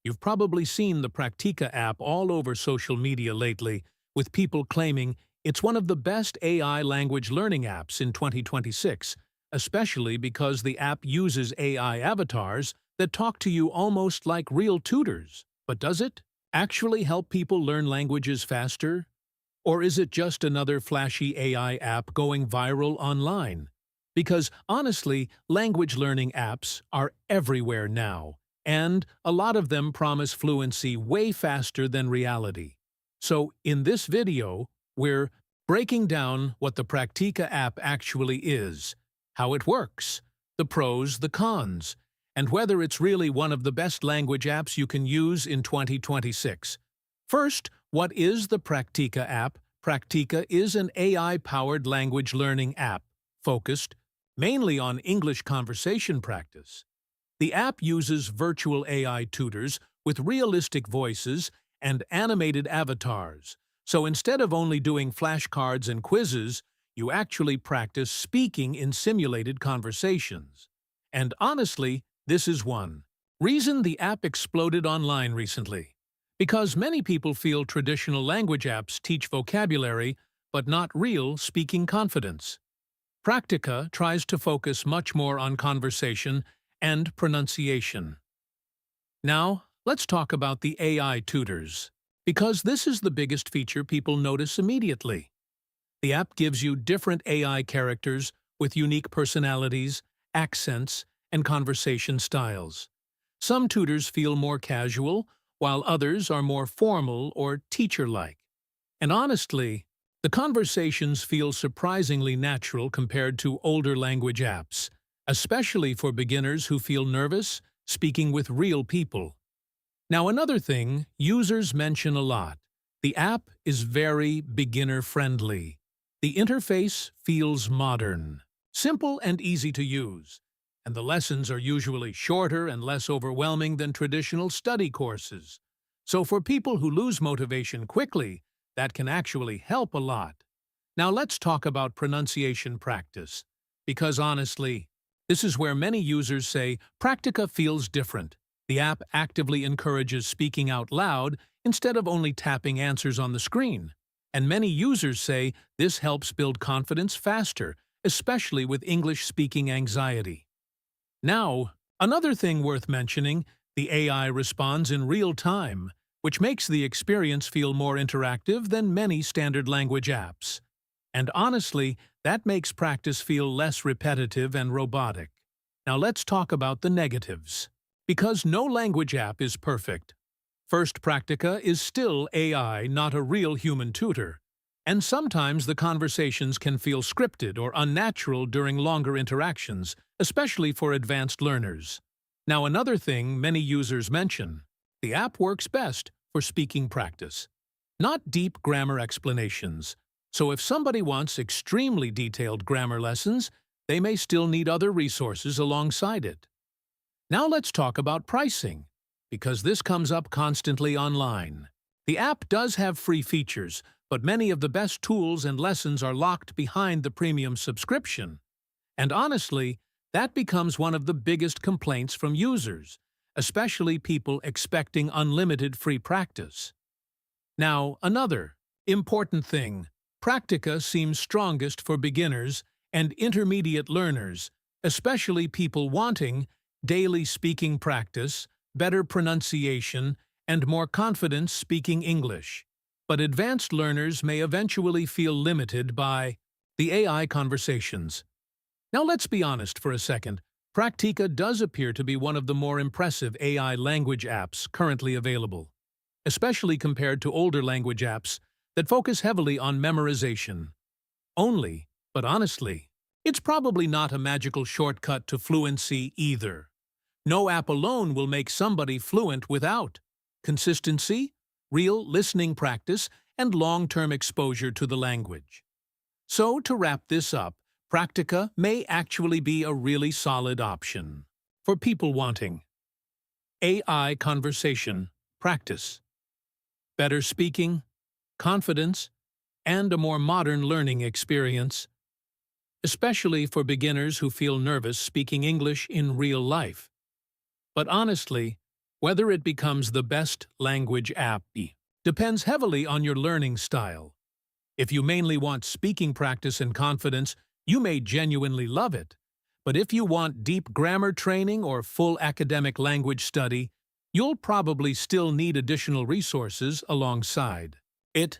You've probably seen the Praktika app all over social media lately, with people claiming it's one of the best AI language learning apps in 2026, especially because the app uses AI avatars that talk to you almost like real tutors. But does it actually help people learn languages faster? Or is it just another flashy AI app going viral online? Because honestly, language learning apps are everywhere now, and a lot of them promise fluency way faster than reality. So in this video, we're breaking down what the Praktika app actually is, how it works, the pros, the cons, and whether it's really one of the best language apps you can use in 2026. First, what is the Praktika app? Praktika is an AI-powered language learning app focused mainly on English conversation practice. The app uses virtual AI tutors with realistic voices and animated avatars, so instead of only doing flashcards and quizzes, you actually practice speaking in simulated conversations. And honestly, this is one reason the app exploded online recently. Because many people feel traditional language apps teach vocabulary, but not real speaking confidence. Praktika tries to focus much more on conversation and pronunciation. Now, let's talk about the AI tutors, because this is the biggest feature people notice immediately. The app gives you different AI characters with unique personalities, accents, and conversation styles. Some tutors feel more casual, while others are more formal or teacher-like. And honestly, the conversations feel surprisingly natural compared to older language apps, especially for beginners who feel nervous speaking with real people. Now, another thing users mention a lot: the app is very beginner-friendly. The interface feels modern, simple and easy to use, and the lessons are usually shorter and less overwhelming than traditional study courses. So for people who lose motivation quickly, that can actually help a lot. Now let's talk about pronunciation practice, because honestly, this is where many users say Praktika feels different. The app actively encourages speaking out loud instead of only tapping answers on the screen. And many users say this helps build confidence faster, especially with English-speaking anxiety. Now, another thing worth mentioning, the AI responds in real time, which makes the experience feel more interactive than many standard language apps. And honestly, that makes practice feel less repetitive and robotic. Now let's talk about the negatives. Because no language app is perfect. First, Praktika is still AI, not a real human tutor. And sometimes the conversations can feel scripted or unnatural during longer interactions, especially for advanced learners. Now, another thing many users mention: the app works best for speaking practice, not deep grammar explanations. So if somebody wants extremely detailed grammar lessons, they may still need other resources alongside it. Now let's talk about pricing, because this comes up constantly online. The app does have free features, but many of the best tools and lessons are locked behind the premium subscription. And honestly, that becomes one of the biggest complaints from users, especially people expecting unlimited free practice. Now, another important thing: Praktika seems strongest for beginners and intermediate learners, especially people wanting daily speaking practice, better pronunciation, and more confidence speaking English. But advanced learners may eventually feel limited by the AI conversations. Now let's be honest for a second. Praktika does appear to be one of the more impressive AI language apps currently available, especially compared to older language apps that focus heavily on memorization only. But honestly, it's probably not a magical shortcut to fluency either. No app alone will make somebody fluent without consistency, real listening practice, and long-term exposure to the language. So, to wrap this up, Praktika may actually be a really solid option for people wanting AI conversation practice, better speaking, confidence, and a more modern learning experience, especially for beginners who feel nervous speaking English in real life. But honestly, Whether it becomes the best language app depends heavily on your learning style. If you mainly want speaking practice and confidence, you may genuinely love it. But if you want deep grammar training or full academic language study, you'll probably still need additional resources alongside it.